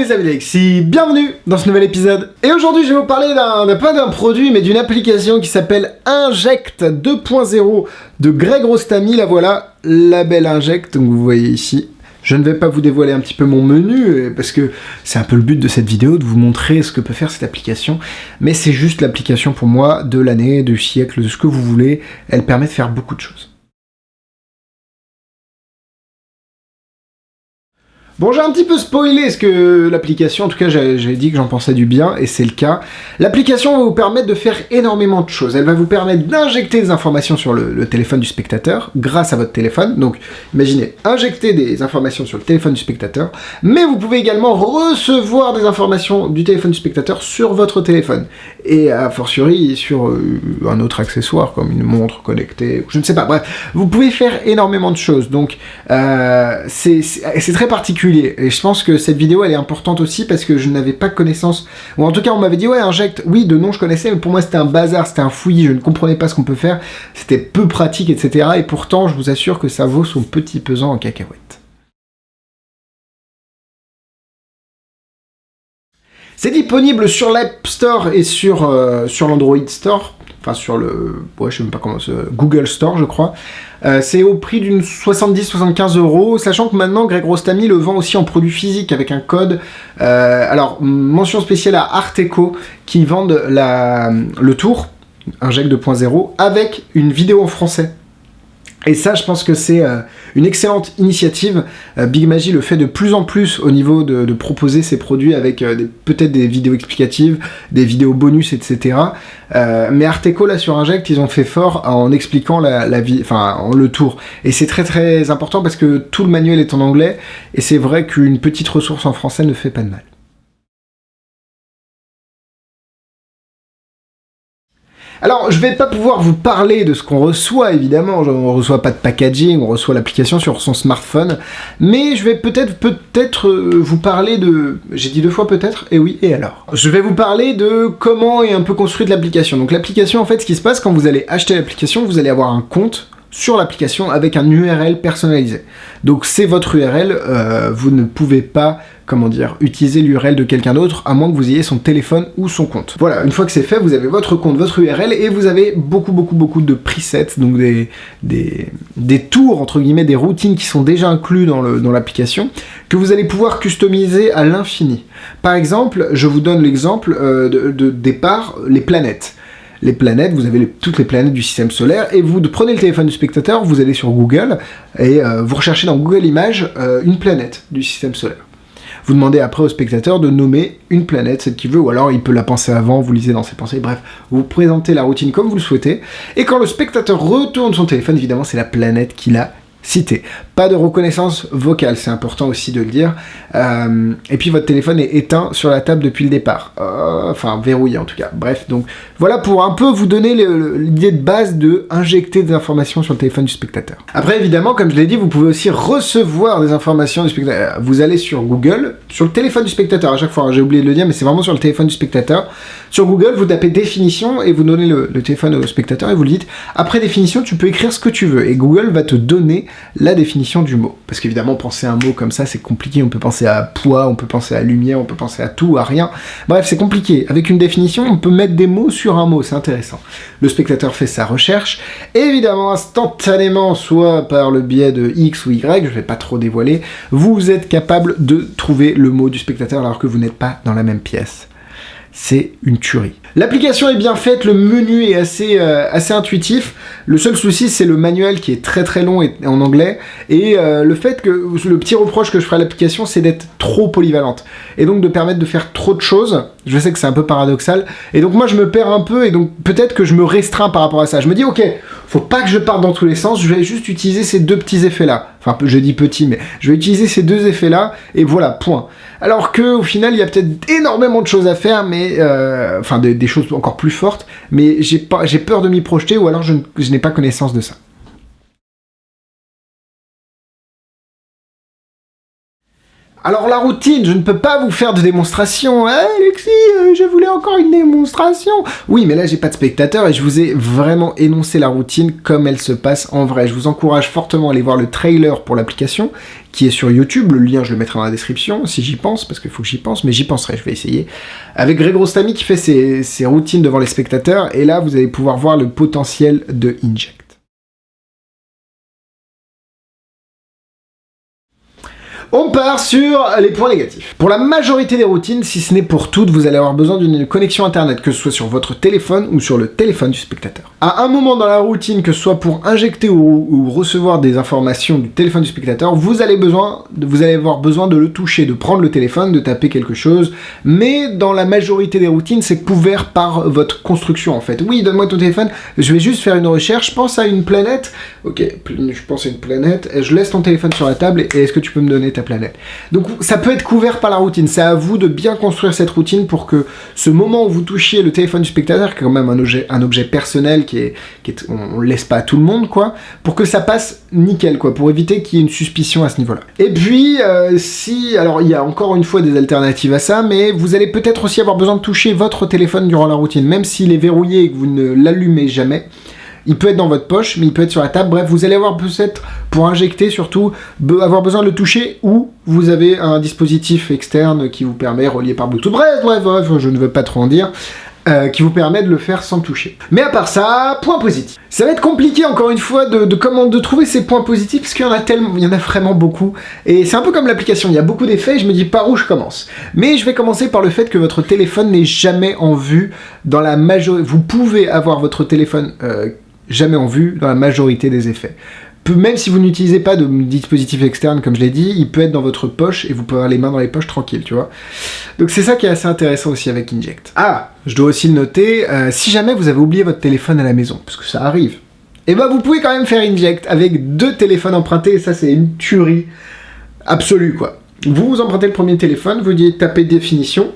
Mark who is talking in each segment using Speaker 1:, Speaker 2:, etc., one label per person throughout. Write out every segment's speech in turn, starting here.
Speaker 1: les amis d'Alexis, bienvenue dans ce nouvel épisode. Et aujourd'hui je vais vous parler pas d'un produit mais d'une application qui s'appelle Inject 2.0 de Greg Rostami. La voilà, la belle Inject, donc vous voyez ici. Je ne vais pas vous dévoiler un petit peu mon menu, parce que c'est un peu le but de cette vidéo, de vous montrer ce que peut faire cette application. Mais c'est juste l'application pour moi de l'année, du siècle, de ce que vous voulez. Elle permet de faire beaucoup de choses. Bon, j'ai un petit peu spoilé ce que l'application, en tout cas j'ai dit que j'en pensais du bien, et c'est le cas. L'application va vous permettre de faire énormément de choses. Elle va vous permettre d'injecter des informations sur le téléphone du spectateur, grâce à votre téléphone. Donc, imaginez, injecter des informations sur le téléphone du spectateur, mais vous pouvez également recevoir des informations du téléphone du spectateur sur votre téléphone. Et a fortiori sur un autre accessoire, comme une montre connectée, je ne sais pas, bref. Vous pouvez faire énormément de choses, donc c'est très particulier. Et je pense que cette vidéo elle est importante aussi parce que je n'avais pas connaissance, ou en tout cas on m'avait dit ouais Inject, oui de nom je connaissais, mais pour moi c'était un bazar, c'était un fouillis, je ne comprenais pas ce qu'on peut faire, c'était peu pratique etc. Et pourtant je vous assure que ça vaut son petit pesant en cacahuètes. C'est disponible sur l'App Store et sur l'Android Store, enfin sur le... ouais, je sais même pas comment... Google Store, je crois. C'est au prix d'une 70-75 €, sachant que maintenant, Greg Rostami le vend aussi en produit physique avec un code. Alors, mention spéciale à Arteco, qui vendent le tour, Inject 2.0, avec une vidéo en français. Et ça, je pense que c'est une excellente initiative. Big Magi le fait de plus en plus au niveau de proposer ses produits avec peut-être des vidéos explicatives, des vidéos bonus, etc. Mais Arteco, là, sur Inject, ils ont fait fort en expliquant le tour. Et c'est très très important parce que tout le manuel est en anglais, et c'est vrai qu'une petite ressource en français ne fait pas de mal. Alors, je vais pas pouvoir vous parler de ce qu'on reçoit, évidemment, on reçoit pas de packaging, on reçoit l'application sur son smartphone, mais je vais peut-être vous parler de... J'ai dit deux fois peut-être, et oui, et alors. Je vais vous parler de comment est un peu construite l'application. Donc l'application, en fait, ce qui se passe quand vous allez acheter l'application, vous allez avoir un compte sur l'application avec un URL personnalisé. Donc c'est votre URL, vous ne pouvez pas, comment dire, utiliser l'URL de quelqu'un d'autre, à moins que vous ayez son téléphone ou son compte. Voilà, une fois que c'est fait, vous avez votre compte, votre URL, et vous avez beaucoup de presets, donc des tours, entre guillemets, des routines qui sont déjà inclus dans l'application, que vous allez pouvoir customiser à l'infini. Par exemple, je vous donne l'exemple de départ, les planètes. Les planètes, vous avez toutes les planètes du système solaire, et vous prenez le téléphone du spectateur, vous allez sur Google, et vous recherchez dans Google Images une planète du système solaire. Vous demandez après au spectateur de nommer une planète, celle qu'il veut, ou alors il peut la penser avant, vous lisez dans ses pensées, bref, vous présentez la routine comme vous le souhaitez, et quand le spectateur retourne son téléphone, évidemment c'est la planète qu'il a citée. Pas de reconnaissance vocale, c'est important aussi de le dire. Et puis votre téléphone est éteint sur la table depuis le départ. Enfin, verrouillé en tout cas. Bref, donc voilà pour un peu vous donner l'idée de base de injecter des informations sur le téléphone du spectateur. Après, évidemment, comme je l'ai dit, vous pouvez aussi recevoir des informations du spectateur. Vous allez sur Google, sur le téléphone du spectateur, à chaque fois, hein, j'ai oublié de le dire, mais c'est vraiment sur le téléphone du spectateur. Sur Google, vous tapez définition et vous donnez le téléphone au spectateur et vous lui dites, après définition, tu peux écrire ce que tu veux. Et Google va te donner la définition du mot. Parce qu'évidemment, penser à un mot comme ça, c'est compliqué. On peut penser à poids, on peut penser à lumière, on peut penser à tout, à rien. Bref, c'est compliqué. Avec une définition, on peut mettre des mots sur un mot, c'est intéressant. Le spectateur fait sa recherche, et évidemment, instantanément, soit par le biais de X ou Y, je vais pas trop dévoiler, vous êtes capable de trouver le mot du spectateur alors que vous n'êtes pas dans la même pièce. C'est une tuerie. L'application est bien faite, le menu est assez intuitif. Le seul souci, c'est le manuel qui est très très long et en anglais. Et le fait que, le petit reproche que je ferai à l'application, c'est d'être trop polyvalente. Et donc de permettre de faire trop de choses. Je sais que c'est un peu paradoxal. Et donc moi, je me perds un peu et donc peut-être que je me restreins par rapport à ça. Je me dis, ok, faut pas que je parte dans tous les sens, je vais juste utiliser ces deux petits effets-là. Enfin, je dis petits, mais je vais utiliser ces deux effets-là, et voilà, point. Alors que, au final, il y a peut-être énormément de choses à faire, mais... enfin, des choses encore plus fortes, mais j'ai peur de m'y projeter, ou alors je n'ai pas connaissance de ça. Alors la routine, je ne peux pas vous faire de démonstration. Hey, Alexis, je voulais encore une démonstration. Oui, mais là j'ai pas de spectateurs et je vous ai vraiment énoncé la routine comme elle se passe en vrai. Je vous encourage fortement à aller voir le trailer pour l'application qui est sur YouTube. Le lien, je le mettrai dans la description si j'y pense, parce qu'il faut que j'y pense, mais j'y penserai, je vais essayer. Avec Greg Rostami qui fait ses routines devant les spectateurs, et là vous allez pouvoir voir le potentiel de Inject. On part sur les points négatifs. Pour la majorité des routines, si ce n'est pour toutes, vous allez avoir besoin d'une connexion internet, que ce soit sur votre téléphone ou sur le téléphone du spectateur. À un moment dans la routine, que ce soit pour injecter ou recevoir des informations du téléphone du spectateur, vous allez avoir besoin de le toucher, de prendre le téléphone, de taper quelque chose, mais dans la majorité des routines, c'est couvert par votre construction en fait. Oui, donne-moi ton téléphone, je vais juste faire une recherche, pense à une planète, ok, je pense à une planète, je laisse ton téléphone sur la table et est-ce que tu peux me donner ta planète. Donc ça peut être couvert par la routine, c'est à vous de bien construire cette routine pour que ce moment où vous touchiez le téléphone du spectateur, qui est quand même un objet personnel, on ne laisse pas à tout le monde, quoi, pour que ça passe nickel, quoi, pour éviter qu'il y ait une suspicion à ce niveau-là. Et puis, alors il y a encore une fois des alternatives à ça, mais vous allez peut-être aussi avoir besoin de toucher votre téléphone durant la routine, même s'il est verrouillé et que vous ne l'allumez jamais. Il peut être dans votre poche, mais il peut être sur la table. Bref, vous allez avoir peut-être, pour injecter surtout, avoir besoin de le toucher, ou vous avez un dispositif externe qui vous permet, relié par Bluetooth. Bref, je ne veux pas trop en dire, qui vous permet de le faire sans toucher. Mais à part ça, point positif. Ça va être compliqué, encore une fois, de trouver ces points positifs, parce qu'il y en a tellement, il y en a vraiment beaucoup. Et c'est un peu comme l'application, il y a beaucoup d'effets, et je me dis par où je commence. Mais je vais commencer par le fait que votre téléphone n'est jamais en vue dans la majorité. Vous pouvez avoir votre téléphone jamais en vue dans la majorité des effets. Même si vous n'utilisez pas de dispositif externe, comme je l'ai dit, il peut être dans votre poche et vous pouvez avoir les mains dans les poches tranquille, tu vois. Donc c'est ça qui est assez intéressant aussi avec Inject. Ah, je dois aussi le noter, si jamais vous avez oublié votre téléphone à la maison, parce que ça arrive, et ben vous pouvez quand même faire Inject avec 2 téléphones empruntés, et ça c'est une tuerie absolue, quoi. Vous empruntez le premier téléphone, vous dites taper définition.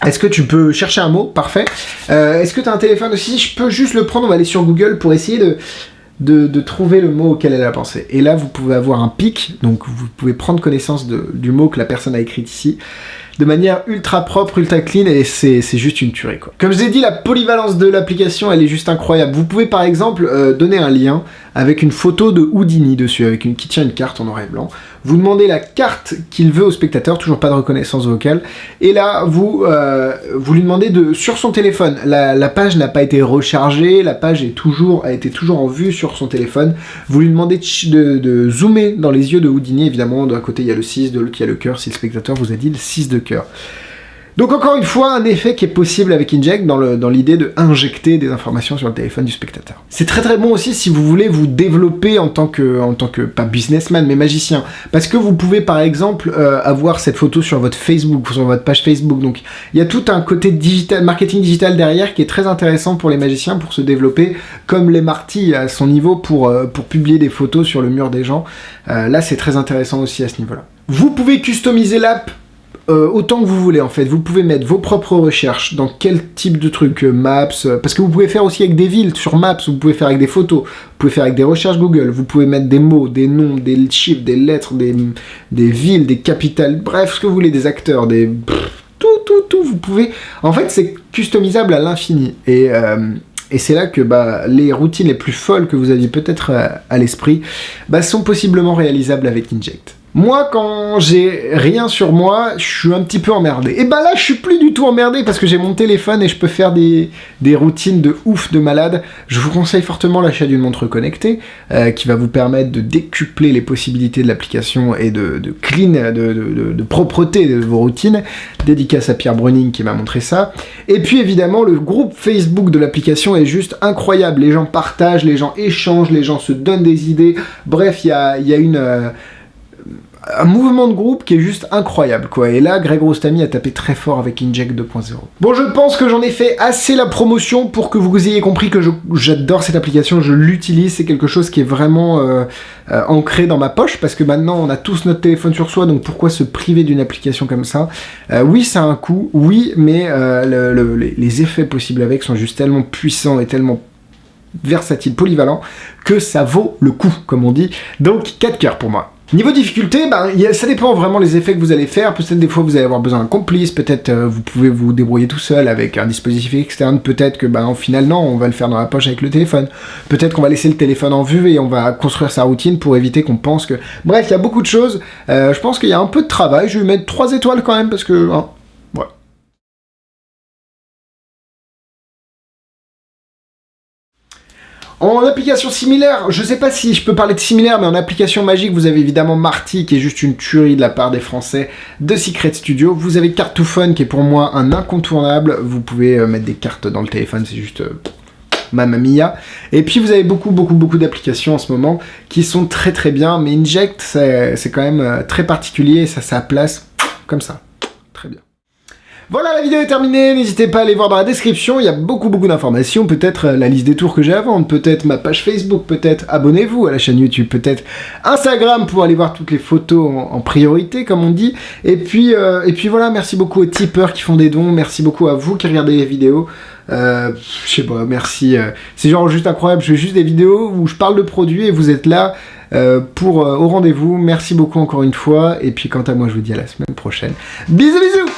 Speaker 1: Est-ce que tu peux chercher un mot? Parfait. Est-ce que tu as un téléphone aussi? Je peux juste le prendre, on va aller sur Google pour essayer de trouver le mot auquel elle a pensé. Et là, vous pouvez avoir un pic, donc vous pouvez prendre connaissance du mot que la personne a écrit ici, de manière ultra propre, ultra clean, et c'est juste une tuerie, quoi. Comme je vous ai dit, la polyvalence de l'application, elle est juste incroyable. Vous pouvez par exemple donner un lien avec une photo de Houdini dessus, qui tient une carte en noir et blanc. Vous demandez la carte qu'il veut au spectateur, toujours pas de reconnaissance vocale, et là, vous lui demandez sur son téléphone, la page n'a pas été rechargée, la page a été toujours en vue sur son téléphone, vous lui demandez de zoomer dans les yeux de Houdini, évidemment, d'un côté il y a le 6, de l'autre il y a le cœur, si le spectateur vous a dit le 6 de cœur. Donc encore une fois, un effet qui est possible avec Inject dans l'idée de injecter des informations sur le téléphone du spectateur. C'est très très bon aussi si vous voulez vous développer en tant que pas businessman, mais magicien. Parce que vous pouvez par exemple avoir cette photo sur votre Facebook, sur votre page Facebook. Donc il y a tout un côté digital, marketing digital derrière qui est très intéressant pour les magiciens pour se développer, comme les Marty à son niveau pour publier des photos sur le mur des gens. Là c'est très intéressant aussi à ce niveau-là. Vous pouvez customiser l'app autant que vous voulez en fait, vous pouvez mettre vos propres recherches dans quel type de truc, Maps, parce que vous pouvez faire aussi avec des villes sur Maps, vous pouvez faire avec des photos, vous pouvez faire avec des recherches Google, vous pouvez mettre des mots, des noms, des chiffres, des lettres, des villes, des capitales, bref, ce que vous voulez, des acteurs, tout, vous pouvez, en fait c'est customisable à l'infini, et c'est là que les routines les plus folles que vous aviez peut-être à l'esprit sont possiblement réalisables avec Inject. Moi, quand j'ai rien sur moi, je suis un petit peu emmerdé. Et là, je suis plus du tout emmerdé parce que j'ai mon téléphone et je peux faire des routines de ouf, de malade. Je vous conseille fortement l'achat d'une montre connectée qui va vous permettre de décupler les possibilités de l'application et de clean, de propreté de vos routines. Dédicace à Pierre Breuning qui m'a montré ça. Et puis évidemment, le groupe Facebook de l'application est juste incroyable. Les gens partagent, les gens échangent, les gens se donnent des idées. Bref, il y a un mouvement de groupe qui est juste incroyable, quoi. Et là, Greg Rostami a tapé très fort avec Inject 2.0. Bon, je pense que j'en ai fait assez la promotion pour que vous ayez compris que j'adore cette application, je l'utilise, c'est quelque chose qui est vraiment ancré dans ma poche, parce que maintenant, on a tous notre téléphone sur soi, donc pourquoi se priver d'une application comme ça? Oui, ça a un coût, oui, mais les effets possibles avec sont juste tellement puissants et tellement versatiles, polyvalents, que ça vaut le coup, comme on dit. Donc, 4 cœurs pour moi. Niveau difficulté, ça dépend vraiment les effets que vous allez faire. Peut-être des fois vous allez avoir besoin d'un complice, peut-être vous pouvez vous débrouiller tout seul avec un dispositif externe, peut-être que au final non, on va le faire dans la poche avec le téléphone. Peut-être qu'on va laisser le téléphone en vue et on va construire sa routine pour éviter qu'on pense que... Bref, il y a beaucoup de choses. Je pense qu'il y a un peu de travail. Je vais lui mettre 3 étoiles quand même parce que... ouais. En application similaire, je sais pas si je peux parler de similaire, mais en application magique, vous avez évidemment Marty, qui est juste une tuerie de la part des Français de Secret Studio. Vous avez Cartophone, qui est pour moi un incontournable. Vous pouvez mettre des cartes dans le téléphone, c'est juste... Mamma mia. Et puis vous avez beaucoup d'applications en ce moment qui sont très très bien, mais Inject, c'est quand même très particulier, et ça a sa place comme ça. Très bien. Voilà, la vidéo est terminée, n'hésitez pas à aller voir dans la description, il y a beaucoup d'informations, peut-être la liste des tours que j'ai à vendre, peut-être ma page Facebook, peut-être abonnez-vous à la chaîne YouTube, peut-être Instagram pour aller voir toutes les photos en priorité, comme on dit, et puis voilà, merci beaucoup aux tipeurs qui font des dons, merci beaucoup à vous qui regardez les vidéos, je sais pas, merci, c'est genre juste incroyable, je fais juste des vidéos où je parle de produits et vous êtes là au rendez-vous, merci beaucoup encore une fois, et puis quant à moi je vous dis à la semaine prochaine, bisous bisous.